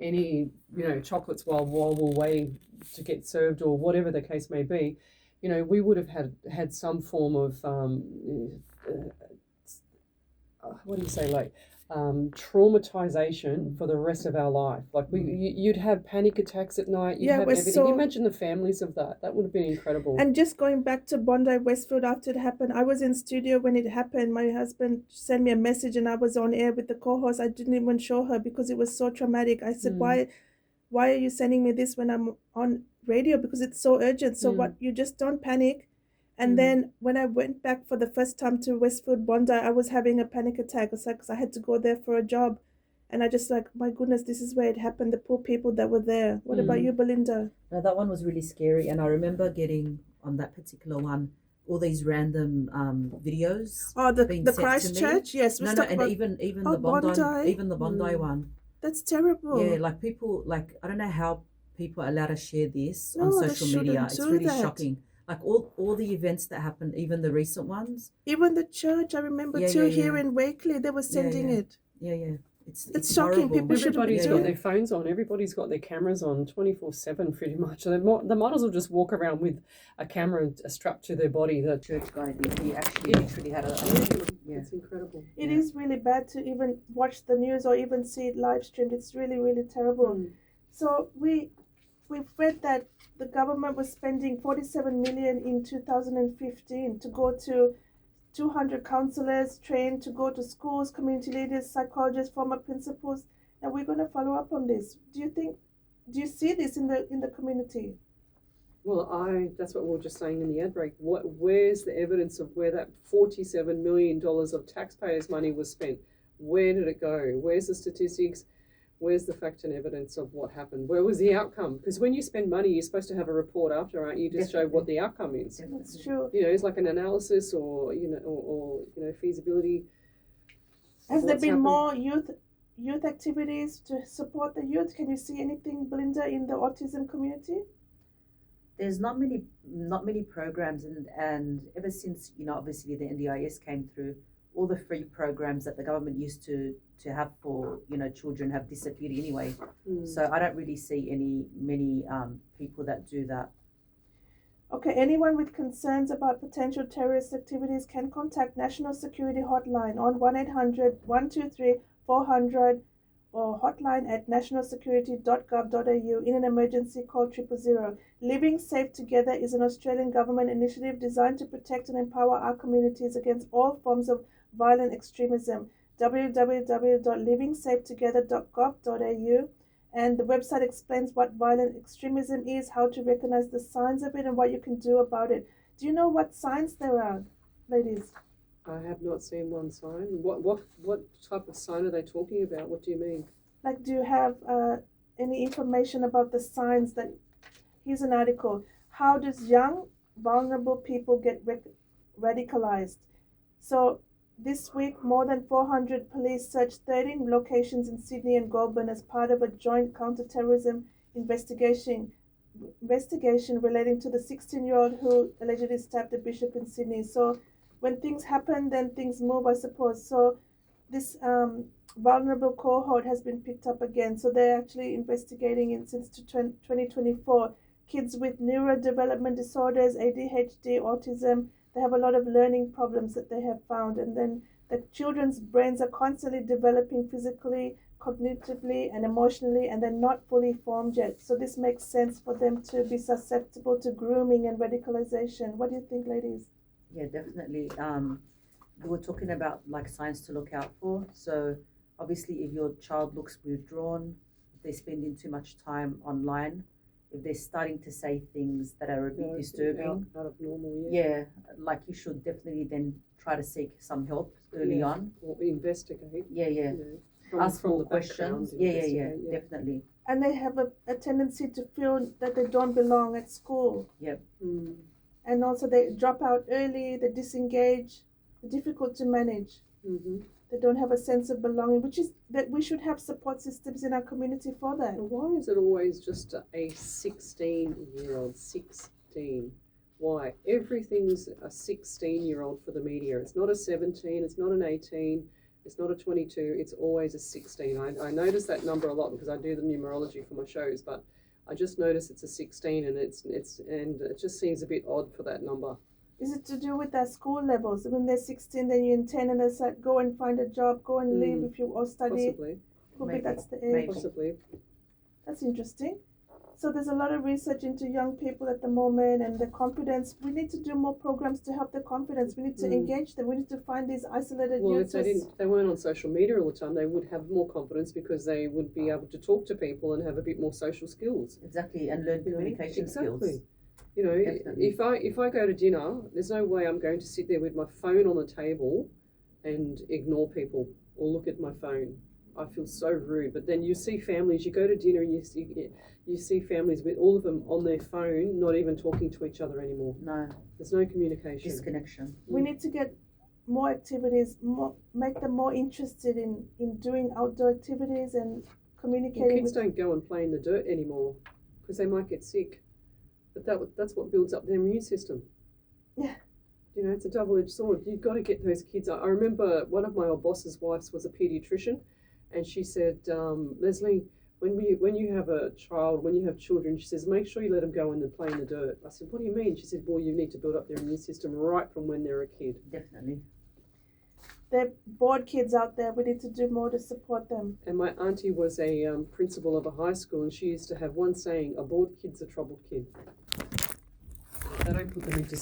any chocolates while we're waiting to get served or whatever the case may be, we would have had some form of what do you say, like traumatization for the rest of our life. Like you'd have panic attacks at night. You'd have everything. You imagine the families of that. That would have been incredible. And just going back to Bondi Westfield after it happened, I was in studio when it happened. My husband sent me a message and I was on air with the co-host. I didn't even show her because it was so traumatic. I said, why are you sending me this when I'm on radio? Because it's so urgent. So what, you just don't panic. And then when I went back for the first time to Westfield Bondi, I was having a panic attack. It's like, because I had to go there for a job. And I just like, my goodness, this is where it happened. The poor people that were there. What about you, Belinda? No, that one was really scary. And I remember getting on that particular one, all these random videos. Oh, the Christchurch? Yes. No, and even the Bondi one. That's terrible. Yeah, like people, like, I don't know how people are allowed to share this on social media. It's really shocking. Like all the events that happened, even the recent ones. Even the church, I remember here in Wakeley, they were sending it. Yeah. It's shocking. Horrible. Everybody's got their phones on. Everybody's got their cameras on 24/7 pretty much. So the models will just walk around with a camera strapped to their body. The church guy did. He actually literally had It's incredible. It is really bad to even watch the news or even see it live streamed. It's really, really terrible. So we've read that the government was spending 47 million in 2015 to go to 200 counselors trained to go to schools, community leaders, psychologists, former principals, and we're going to follow up on this. Do you see this in the community? Well, that's what we were just saying in the ad break. Where's the evidence of where that $47 million of taxpayers' money was spent? Where did it go? Where's the statistics? Where's the fact and evidence of what happened? Where was the outcome? Because when you spend money, you're supposed to have a report after, aren't you? Just show what the outcome is. That's true. It's like an analysis or feasibility. Has there been more youth activities to support the youth? Can you see anything, Belinda, in the autism community? There's not many programs, and ever since obviously the NDIS came through, all the free programs that the government used to have for children have disappeared anyway. So I don't really see many people that do that. Okay, anyone with concerns about potential terrorist activities can contact National Security Hotline on 1-800-123-400 or hotline at nationalsecurity.gov.au. In an emergency, call 000. Living Safe Together is an Australian government initiative designed to protect and empower our communities against all forms of violent extremism. www.livingsafetogether.gov.au, and the website explains what violent extremism is, how to recognize the signs of it, and what you can do about it. Do you know what signs there are, ladies? I have not seen one sign. What type of sign are they talking about? What do you mean? Like, do you have any information about the signs that... Here's an article. How does young, vulnerable people get radicalized? So this week, more than 400 police searched 13 locations in Sydney and Goulburn as part of a joint counter-terrorism investigation relating to the 16-year-old who allegedly stabbed a bishop in Sydney. So when things happen, then things move, I suppose. So this vulnerable cohort has been picked up again. So they're actually investigating it since 2024. Kids with neurodevelopment disorders, ADHD, autism, they have a lot of learning problems that they have found. And then the children's brains are constantly developing physically, cognitively, and emotionally, and they're not fully formed yet. So this makes sense for them to be susceptible to grooming and radicalization. What do you think, ladies? Yeah, definitely. We were talking about like signs to look out for. So obviously if your child looks withdrawn, if they're spending too much time online, if they're starting to say things that are a bit disturbing, out of normal, like you should definitely then try to seek some help early on. Or investigate. Ask more questions. Definitely. And they have a tendency to feel that they don't belong at school. Yep. And also they drop out early, they disengage, they're difficult to manage. They don't have a sense of belonging, which is that we should have support systems in our community for that. Why is it always just a 16-year-old? 16. Why? Everything's a 16-year-old for the media. It's not a 17, it's not an 18, It's not a 22, it's always a 16. I notice that number a lot because I do the numerology for my shows, but I just notice it's a 16 and and it just seems a bit odd for that number. Is it to do with their school levels? When they're 16, then you're in 10 and they said, go and find a job, go and leave if you or study. Possibly. Maybe that's the age. Possibly. That's interesting. So there's a lot of research into young people at the moment and the confidence. We need to do more programs to help the confidence. We need to engage them. We need to find these isolated youths. If they weren't on social media all the time, they would have more confidence because they would be able to talk to people and have a bit more social skills. Exactly, and learn communication skills. You know, Definitely. if I go to dinner, there's no way I'm going to sit there with my phone on the table and ignore people or look at my phone. I feel so rude. But then you see families, you go to dinner and you see families with all of them on their phone, not even talking to each other anymore. No. There's no communication. Disconnection. We need to get more activities, make them more interested in doing outdoor activities and communicating. Well, kids don't go and play in the dirt anymore because they might get sick. But that's what builds up their immune system. Yeah. You know, it's a double-edged sword. You've got to get those kids. I remember one of my old boss's wives was a paediatrician, and she said, Leslie, when you have a child, when you have children, she says, make sure you let them go and play in the dirt. I said, what do you mean? She said, well, you need to build up their immune system right from when they're a kid. Definitely. They're bored kids out there. We need to do more to support them. And my auntie was a principal of a high school, and she used to have one saying, a bored kid's a troubled kid. They don't put them into